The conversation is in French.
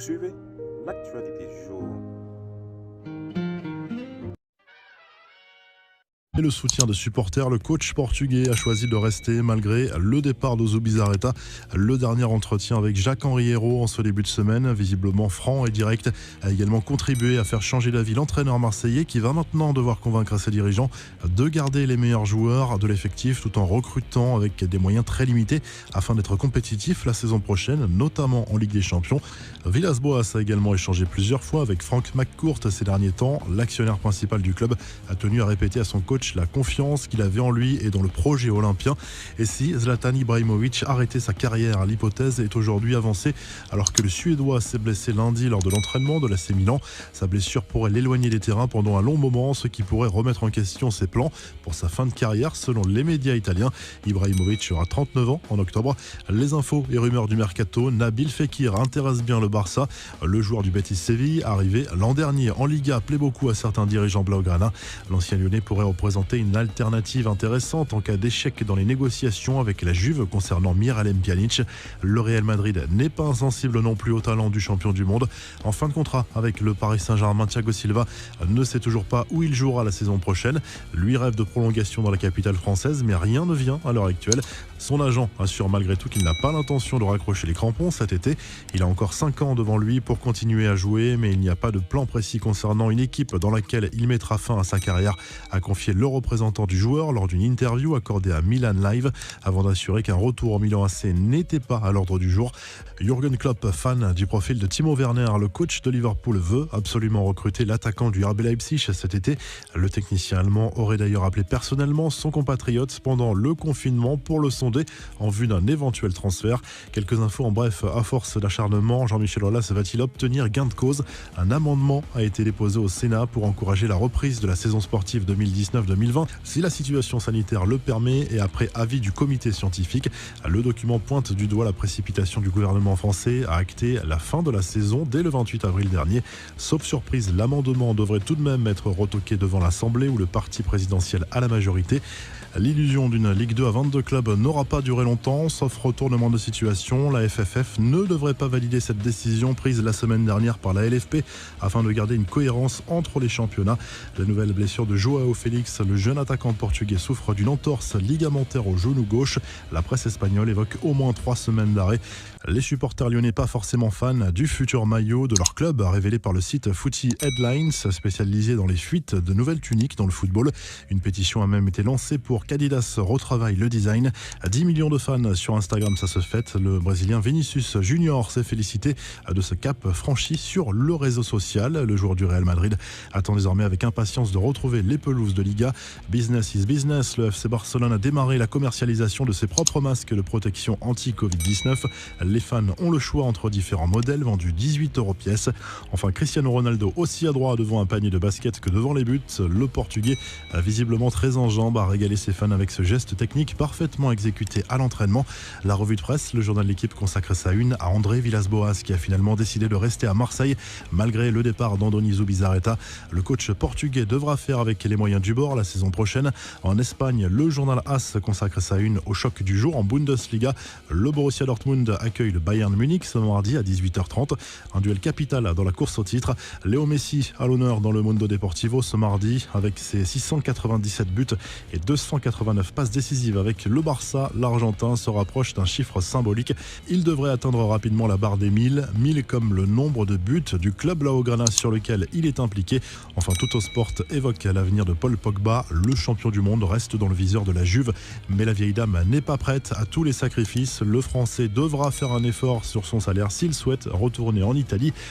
Poursuivez l'actualité du jour. Et le soutien des supporters, le coach portugais a choisi de rester malgré le départ de Zubizarreta. Le dernier entretien avec Jacques-Henri Hérault en ce début de semaine, visiblement franc et direct, a également contribué à faire changer d'avis l'entraîneur marseillais qui va maintenant devoir convaincre ses dirigeants de garder les meilleurs joueurs de l'effectif tout en recrutant avec des moyens très limités afin d'être compétitif la saison prochaine, notamment en Ligue des Champions. Villas-Boas a également échangé plusieurs fois avec Frank McCourt ces derniers temps. L'actionnaire principal du club a tenu à répéter à son coach la confiance qu'il avait en lui et dans le projet olympien. Et si Zlatan Ibrahimovic arrêtait sa carrière, l'hypothèse est aujourd'hui avancée alors que le Suédois s'est blessé lundi lors de l'entraînement de l'AC Milan. Sa blessure pourrait l'éloigner des terrains pendant un long moment, ce qui pourrait remettre en question ses plans pour sa fin de carrière selon les médias italiens. Ibrahimovic aura 39 ans en octobre. Les infos et rumeurs du mercato, Nabil Fekir intéresse bien le Barça. Le joueur du Betis Séville, arrivé l'an dernier en Liga, plaît beaucoup à certains dirigeants blaugrana. L'ancien lyonnais pourrait représenter une alternative intéressante en cas d'échec dans les négociations avec la Juve concernant Miralem Pjanic. Le Real Madrid n'est pas insensible non plus au talent du champion du monde. En fin de contrat avec le Paris Saint-Germain, Thiago Silva ne sait toujours pas où il jouera la saison prochaine. Lui rêve de prolongation dans la capitale française, mais rien ne vient à l'heure actuelle. Son agent assure malgré tout qu'il n'a pas l'intention de raccrocher les crampons cet été. Il a encore 5 ans devant lui pour continuer à jouer, mais il n'y a pas de plan précis concernant une équipe dans laquelle il mettra fin à sa carrière, a confié le représentant du joueur lors d'une interview accordée à Milan Live avant d'assurer qu'un retour au Milan AC n'était pas à l'ordre du jour. Jürgen Klopp, fan du profil de Timo Werner, le coach de Liverpool, veut absolument recruter l'attaquant du RB Leipzig cet été. Le technicien allemand aurait d'ailleurs appelé personnellement son compatriote pendant le confinement pour le sonder en vue d'un éventuel transfert. Quelques infos en bref, à force d'acharnement, Jean-Michel Aulas va-t-il obtenir gain de cause? Un amendement a été déposé au Sénat pour encourager la reprise de la saison sportive 2019-2020 si la situation sanitaire le permet et après avis du comité scientifique. Le document pointe du doigt la précipitation du gouvernement français à acter la fin de la saison dès le 28 avril dernier. Sauf surprise, l'amendement devrait tout de même être retoqué devant l'Assemblée où le parti présidentiel a la majorité. L'illusion d'une Ligue 2 à 22 clubs n'aura pas duré longtemps, sauf retournement de situation. La FFF ne devrait pas valider cette décision prise la semaine dernière par la LFP afin de garder une cohérence entre les championnats. La nouvelle blessure de Joao Félix, le jeune attaquant portugais, souffre d'une entorse ligamentaire au genou gauche. La presse espagnole évoque au moins 3 semaines d'arrêt. Les supporters lyonnais pas forcément fans du futur maillot de leur club, révélé par le site Footy Headlines, spécialisé dans les fuites de nouvelles tuniques dans le football. Une pétition a même été lancée pour qu'Adidas retravaille le design. 10 millions de fans sur Instagram, ça se fête. Le Brésilien Vinicius Junior s'est félicité de ce cap franchi sur le réseau social. Le joueur du Real Madrid attend désormais avec impatience de retrouver les pelouses de Liga. Business is business. Le FC Barcelone a démarré la commercialisation de ses propres masques de protection anti-Covid-19. Les fans ont le choix entre différents modèles vendus 18 € pièce. Enfin, Cristiano Ronaldo aussi adroit devant un panier de basket que devant les buts. Le Portugais, visiblement très en jambes, a régalé ses fans avec ce geste technique parfaitement exécuté à l'entraînement. La revue de presse, le journal de l'équipe consacre sa une à André Villas-Boas qui a finalement décidé de rester à Marseille malgré le départ d'Andoni Zubizarreta. Le coach portugais devra faire avec les moyens du bord la saison prochaine. En Espagne, le journal AS consacre sa une au choc du jour en Bundesliga. Le Borussia Dortmund accueille le Bayern Munich ce mardi à 18h30. Un duel capital dans la course au titre. Léo Messi à l'honneur dans le Mundo Deportivo ce mardi avec ses 697 buts et 289 passes décisives avec le Barça. L'Argentin se rapproche d'un chiffre symbolique. Il devrait atteindre rapidement la barre des 1000 comme le nombre de buts du club Blaugrana sur lequel il est impliqué. Enfin, Tuttosport évoque l'avenir de Paul Pogba. Le champion du monde reste dans le viseur de la Juve, mais la vieille dame n'est pas prête à tous les sacrifices. Le Français devra faire un effort sur son salaire s'il souhaite retourner en Italie.